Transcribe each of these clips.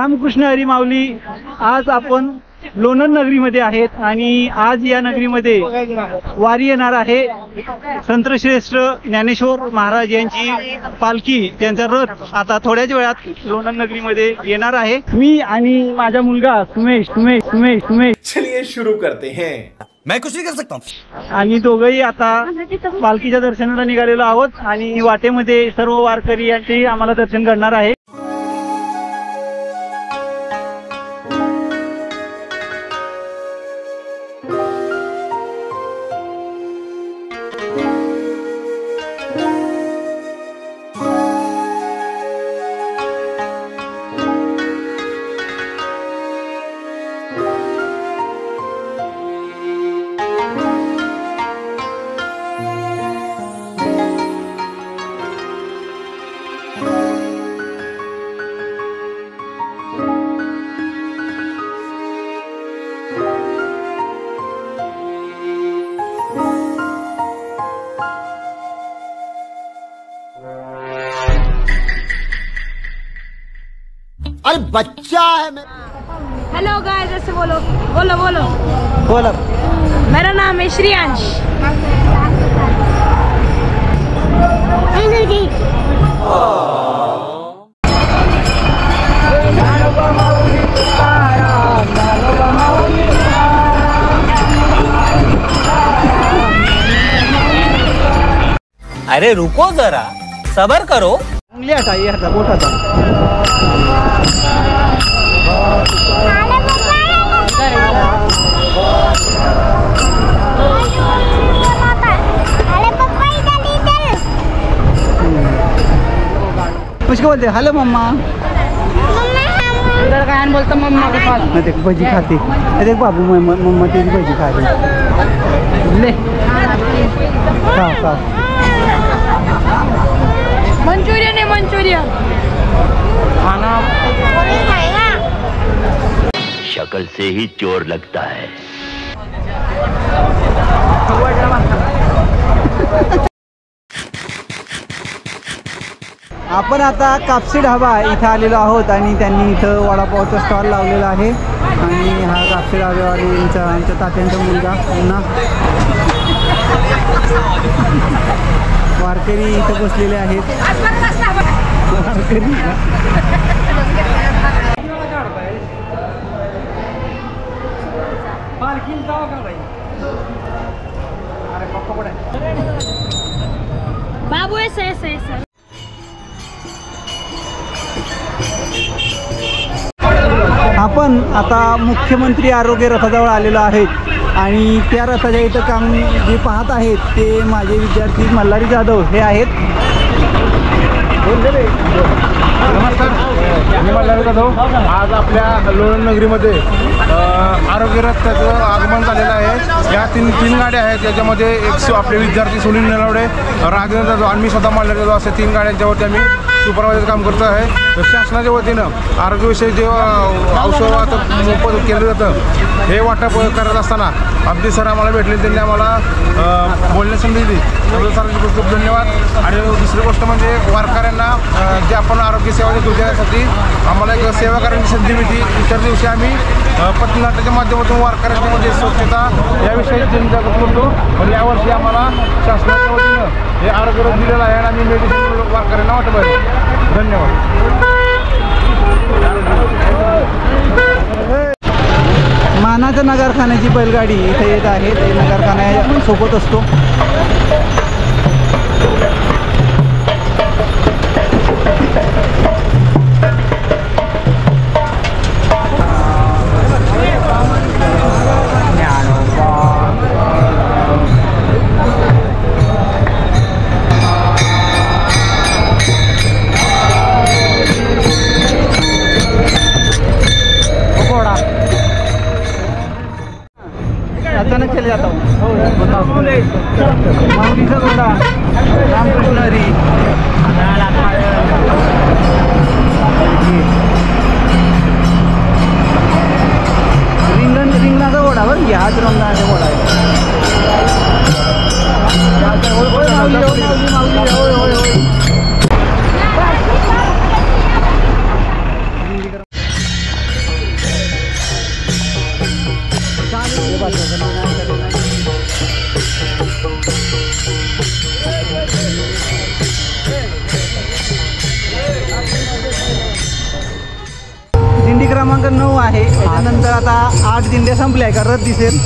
रामकृष्ण हरी माऊली. आज आपण लोणंद नगरीमध्ये आहेत आणि आज या नगरीमध्ये वारी येणार आहे. संतश्रेष्ठ ज्ञानेश्वर महाराज यांची पालखी, त्यांचा रथ आता थोड्याच वेळात लोणंद नगरीमध्ये येणार आहे. मी आणि माझा मुलगा सुमेश चलिए शुरू करते हैं. मैं कुछ नहीं कर सकता हूँ. आणि दोघंही आता पालखीच्या दर्शनाला निघालेलो आहोत आणि वाटेमध्ये सर्व वारकरी यांचे आम्हाला दर्शन घडणार आहे. अरे बच्चा है मैं. हेलो गाइस, ऐसे बोलो बोलो बोलो बोला. मेरा नाम है श्रेयांश. अरे रुको जरा, सबर करो. उंगली हटा, ये हटा, बोट हटा. मुझको बोलते हॅलो मम्मा. इधर काय बोलता मम्मा के पास. देख भजी खाते. देख बाबू, मम्मा तेरी भजी खा रही. ले खा. मंचूरियन है, मंचूरियन खाना. शक्ल से ही चोर लगता है. आपण आता कापसी ढाबा इथं आलेलो आहोत आणि त्यांनी इथं वडापावचा स्टॉल लावलेला आहे. आणि हा कापसी ढाब्यावालींचा आमच्या तात्यांचा मुलगा पुन्हा. वारकरी इथं बसलेले आहेत. वारकरी बाबू ऐसे. आपण आता मुख्यमंत्री आरोग्य रथाजवळ आलेलो आहेत आणि त्या रथाच्या इथं काम जे पाहत आहेत ते माझे विद्यार्थी मल्हारी जाधव हे आहेत. नमस्कार, मी मल्हारी जाधव. आज आपल्या लोणंद नगरीमध्ये आरोग्य रथाचं आगमन झालेलं आहे. या तीन गाड्या आहेत. त्याच्यामध्ये एक आपले विद्यार्थी सुनील नलावडे, राजेंद्र जाधव आणि मी स्वतः मल्हारी जाधव असे 3 गाड्यांच्यावरती आम्ही सुपरवायझर काम करतो आहे. तर शासनाच्या वतीनं आरोग्यविषयी जे औषध मोफत केलं जातं हे वाटप करत असताना अगदी सर आम्हाला भेटले. त्यांनी आम्हाला बोलण्यास संधी दिली. त्याबद्दल सरांचे खूप खूप धन्यवाद. आणि दुसरी गोष्ट म्हणजे वारकऱ्यांना जे आपण आरोग्य सेवा देतो त्यासाठी आम्हाला एक सेवा करण्याची संधी मिळते. इतर दिवशी आम्ही पथनाट्याच्या माध्यमातून वारकऱ्यांच्या मध्ये स्वच्छता याविषयी जनजागृती करतो. पण यावर्षी आम्हाला शासनाच्या वतीनं हे आरोग्य रथ दिलेलं आहे आणि आम्ही मेडिसिन वारकऱ्यांना वाटप आहे. धन्यवाद. मानाचं नगरखान्याची बैलगाडी इथे येत आहे. ते नगरखान्या सोबत असतो. अचानक चले जाता हूँ. माऊलीचा घोडा, रामकृष्ण हरी. रिंगणाचा घोडा बरं की, हाच रिंगणाचा घोडा आहे. आता 9 आहे. त्याच्यानंतर आता 8 दिंड्या संपल्या का रथ दिसेल.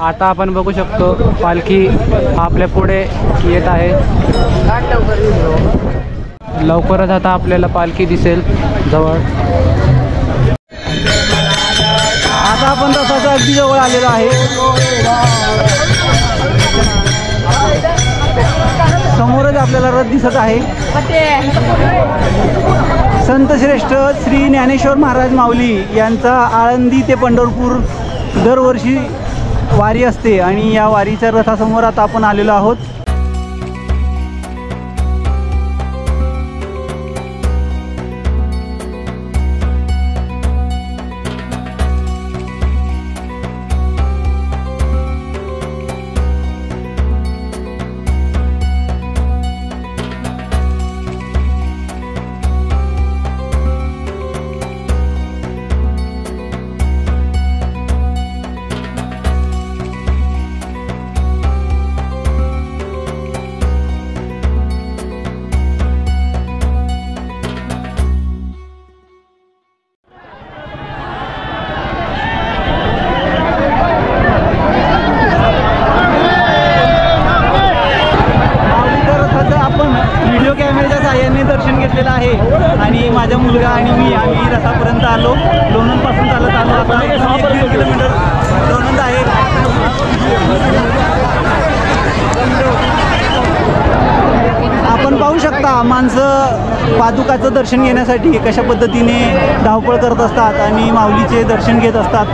आता आपण बघू शकतो पालखी आपल्या पुढे येत आहे. लवकरच आता आपल्याला पालखी दिसेल जवळ. आता आपण रथाच्या अगदी जवळ आलेलो आहे. समोरच आपल्याला रथ दिसत आहे. संत श्रेष्ठ श्री ज्ञानेश्वर महाराज माऊली यांचा आळंदी ते पंढरपूर दरवर्षी वारी असते आणि या वारीच्या रथासमोर आता आपण आलेलो आहोत. दर्शन घेतलेलं आहे आणि माझा मुलगा आणि मी आम्ही रथापर्यंत आलो. लोणंदपासून चालत आलो. आता 1 किलोमीटर लोणंद आहे. आपण पाहू शकता माणसं पादुकाचं दर्शन घेण्यासाठी कशा पद्धतीने धावपळ करत असतात आणि माऊलीचे दर्शन घेत असतात.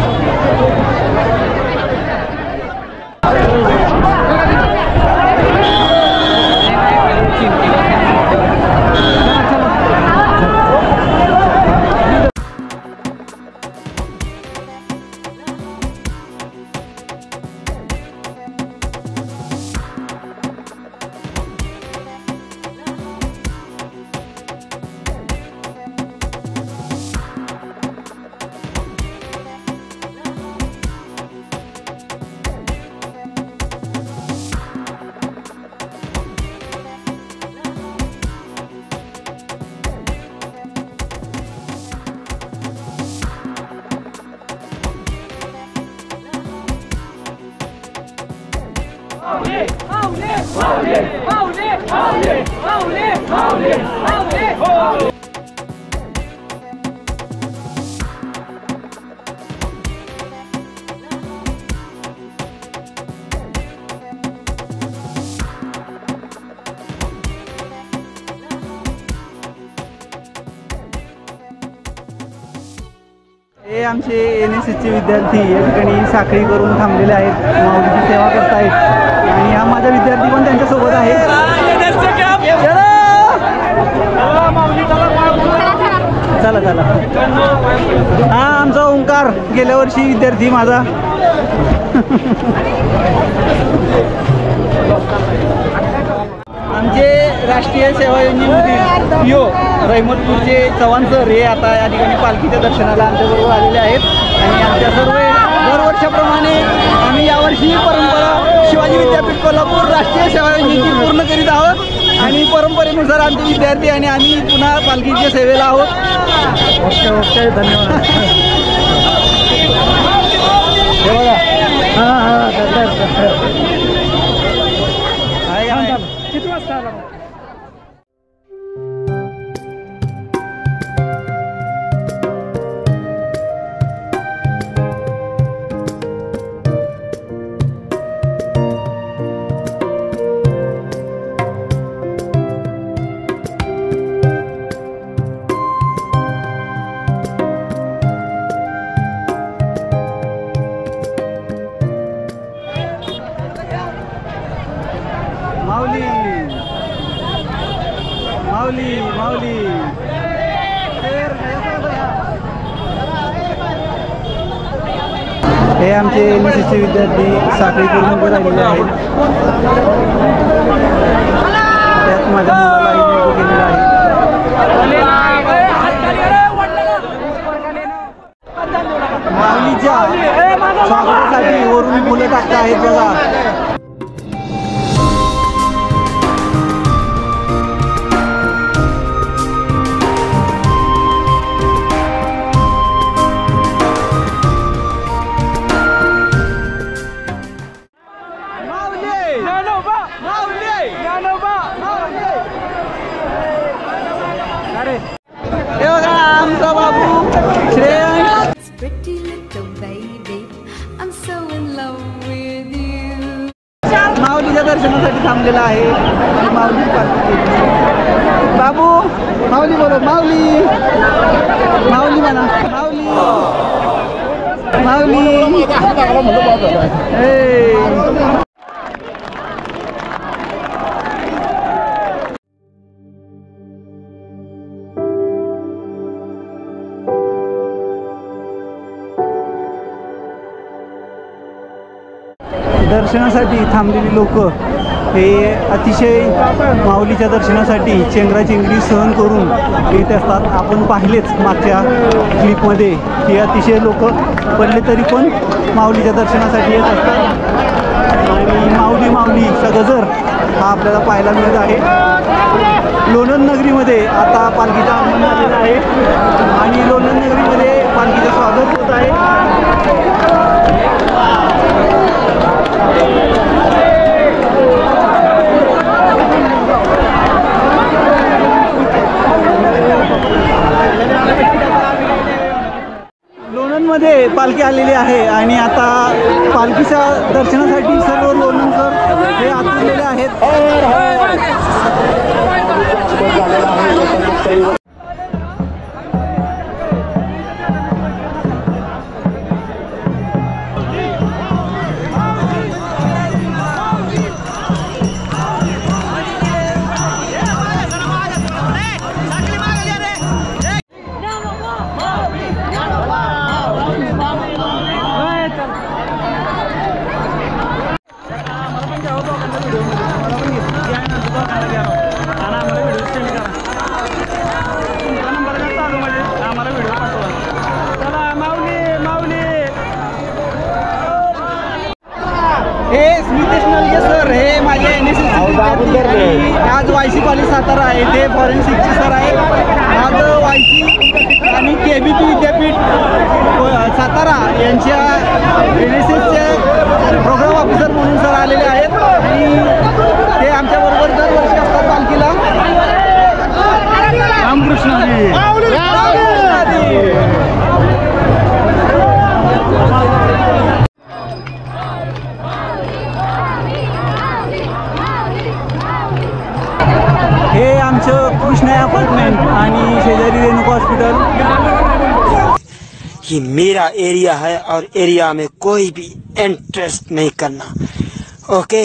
हे आमचे NSSचे विद्यार्थी या ठिकाणी साखळी करून थांबलेले आहेत, माऊलीची सेवा करतायत आणि हा माझा विद्यार्थी पण त्यांच्यासोबत आहे. चला चला. हा आमचा ओंकार गेल्या वर्षी विद्यार्थी माझा. आमचे राष्ट्रीय सेवा योजनेमधील PO रहिमतपूरचे चव्हाण सर हे आता या ठिकाणी पालखीच्या दर्शनाला आमच्याबरोबर आलेले आहेत आणि आमच्या सर्व दरवर्षाप्रमाणे आम्ही यावर्षी परंपरा शिवाजी विद्यापीठ कोल्हापूर राष्ट्रीय सेवा योजनेची पूर्ण करीत आहोत आणि परंपरेनुसार आमचे विद्यार्थी आणि आम्ही पुन्हा पालखीच्या सेवेला आहोत. ओके ओके धन्यवाद. हे बघा हां हां किती वाजता आला? माऊली माऊली माऊली हे आमचे NSSचे विद्यार्थी साखळी करून उभे राहिलेले आहेत. त्यात माझ्या मुलाला केलेला आहे. माऊलींच्या स्वागतासाठी वरून मुलं टाकत आहेत बघा. हे बघा आमचा बाबू Shreyansh. Pretty little baby, I'm so in love with you. माऊलीच्या दर्शनासाठी थांबलेला आहे. माऊली बाबू माऊली बोलो. माऊली माऊली म्हणा. माऊली माऊली. दर्शनासाठी थांबलेली लोक हे अतिशय माऊलीच्या दर्शनासाठी चेंगराचेंगरी सहन करून येत असतात. आपण पाहिलेच मागच्या क्लिपमध्ये हे अतिशय लोक पडले तरी पण माऊलीच्या दर्शनासाठी येत असतात. आणि माऊली माऊलीचा गजर हा आपल्याला पाहायला मिळत आहे. लोणंद नगरीमध्ये आता पालखीचं आगमन झालेलं आहे आणि लोणंद नगरीमध्ये पालखीचं स्वागत होत आहे. लोणंदमध्ये पालखी आलेली आहे आणि आता पालखीच्या दर्शनासाठी सर्व लोणंदकर हे आतुरलेले आहेत. हे स्मितेश नलगे सर हे माझे NSS आज YC कॉलेज सातारा आहे. ते फॉरेन्सिकचे सर आहेत. आज YC आणि KBP विद्यापीठ सातारा यांच्या NSSचे प्रोग्राम ऑफिसर म्हणून सर आलेले आहेत आणि ते आमच्याबरोबर दरवर्षी असतात पालखीला. रामकृष्ण हे आमचं कृष्णा अपार्टमेंट आणि शेजारी रेणुका हॉस्पिटल. ये मेरा एरिया है और एरिया में कोई भी इंटरेस्ट नहीं करना. ओके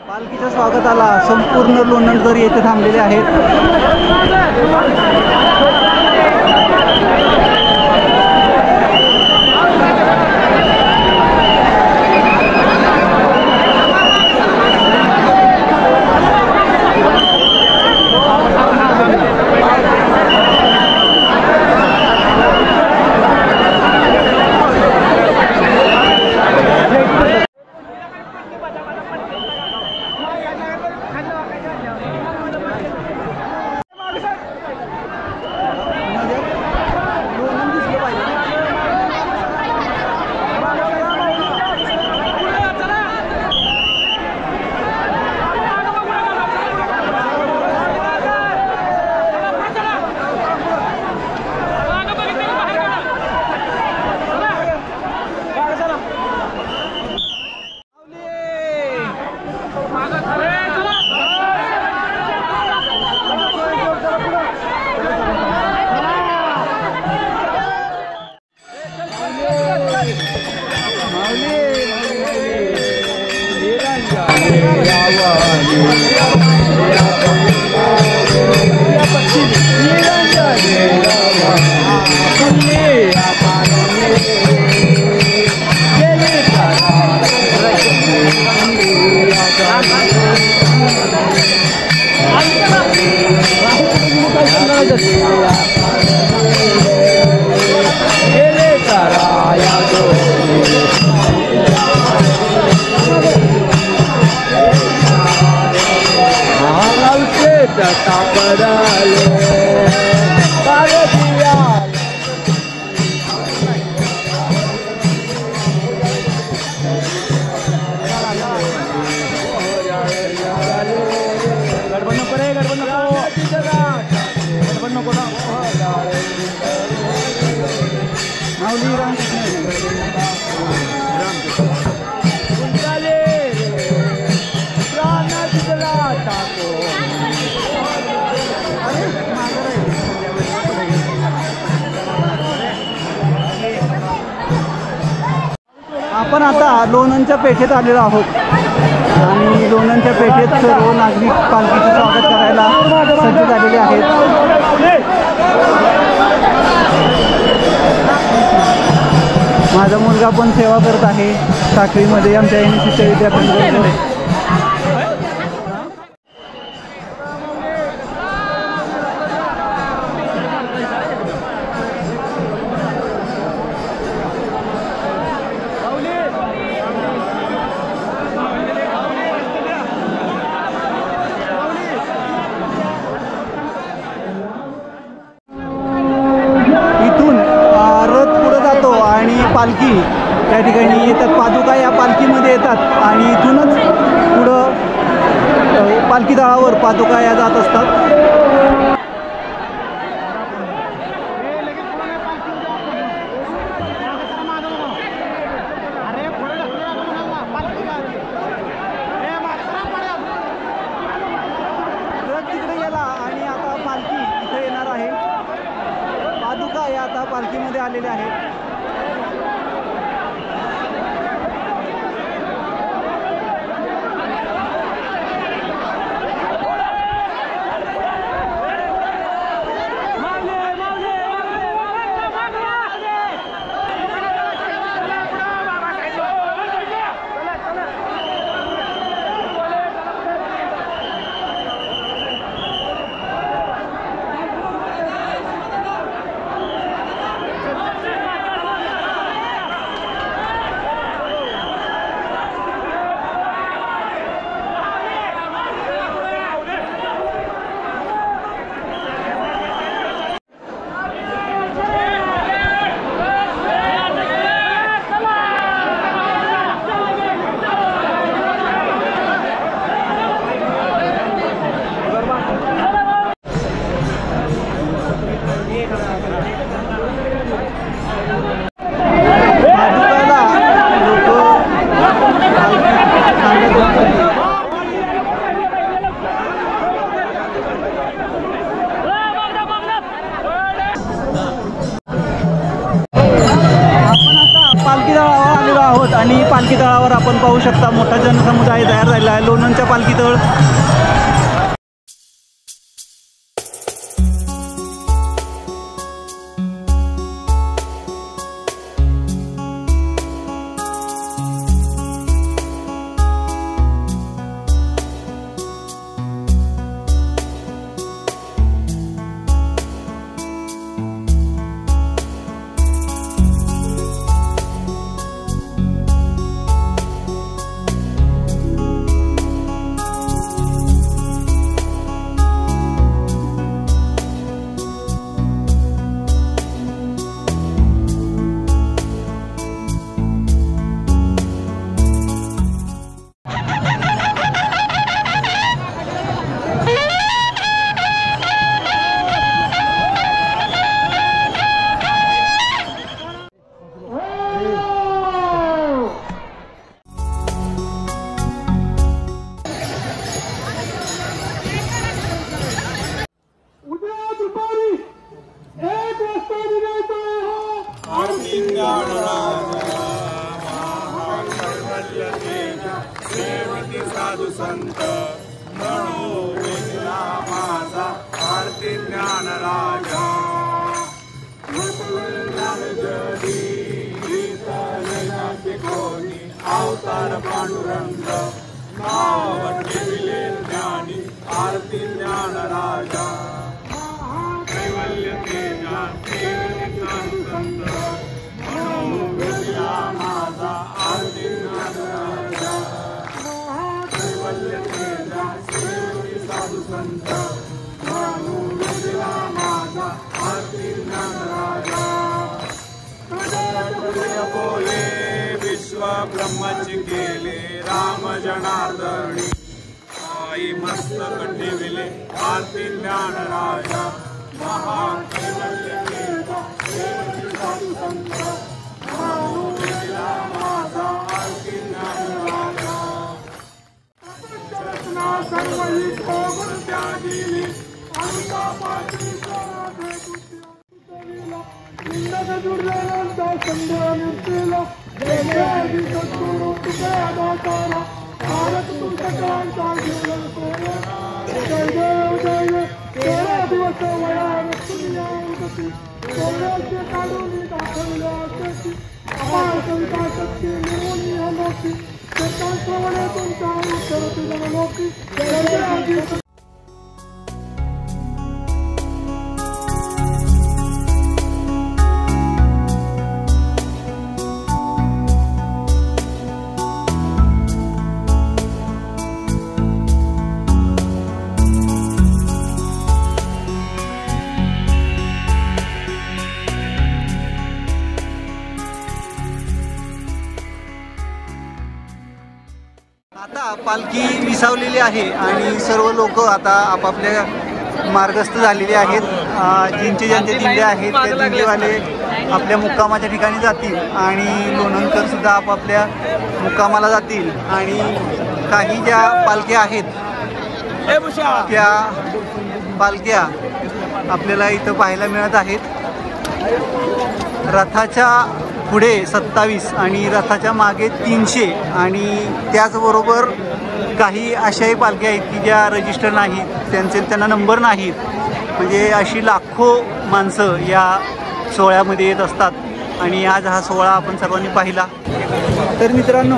पालखीच्या स्वागताला संपूर्ण लोणंदकर येथे थांबलेले आहेत. Yeah. आपण आता लोणंदच्या पेठेत आलेलो आहोत आणि लोणंदच्या पेठेत सर्व नागरिक पालखीचे स्वागत करायला सज्ज झालेले आहेत. माझा मुलगा पण सेवा करत आहे साखळीमध्ये आमच्या NCच्या विद्यार्थ्यांबरोबर. पालखी त्या ठिकाणी येतात, पादुका या पालखीमध्ये येतात आणि इथूनच पुढं पालखी तळावर पादुका या जात असतात. तिकडे गेला आणि आता पालखी इथे येणार आहे. पादुका या आता पालखीमध्ये आलेल्या आहेत. आणि पालखी तळावर आपण पाहू शकता मोठा जनसमुदाय तयार झालेला आहे. लोणंदच्या पालखी तळ साधु संत म्हणो वेगळा माझा आरती ज्ञान राजा कोणी अवतार पांडुरंग नाव ठेविले ज्ञानी आरती ज्ञान राजा कैवल्य तेजा साधु संत म्हणो वेगळा माझा आरती ज्ञान राजा कैवल्य तेजा साधु संत म्हणो वेगळा माझा आरती ज्ञान राजा बोले विश्व ब्रह्मची केले राम जनार्दनी आई मस्तक ठेविले आरती ज्ञान राजा महान कैवल्य साधु संत आता पालखी विसावलेली आहे आणि सर्व लोक आता आपापल्या मार्गस्थ झालेले आहेत. ज्यांचे दिंडे आहेत त्या दिंडेवाले आपल्या मुक्कामाच्या ठिकाणी जातील आणि लोणंदकर सुद्धा आपापल्या मुक्कामाला जातील. आणि काही ज्या पालख्या आहेत त्या पालख्या आपल्याला इथं पाहायला मिळत आहेत. रथाच्या पुढे 27 आणि रथाच्या मागे 300 आणि त्याचबरोबर काही अशाही पालख्या आहेत की ज्या रजिस्टर नाहीत, त्यांना नंबर नाहीत. म्हणजे अशी लाखो माणसं या सोहळ्यामध्ये येत असतात आणि आज हा सोहळा आपण सर्वांनी पाहिला. तर मित्रांनो,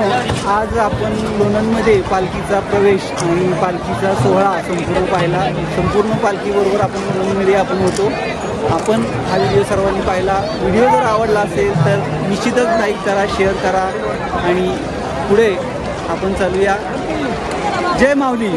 आज आपण लोणंदमध्ये पालखीचा प्रवेश आणि पालखीचा सोहळा संपूर्ण पाहिला. संपूर्ण पालखीबरोबर आपण लोणंदमध्ये आपण होतो. आपण हा व्हिडिओ सर्वांनी पाहिला. व्हिडिओ जर आवडला असेल तर निश्चितच लाईक करा, शेअर करा आणि पुढे आपण चालूया. जय माऊली.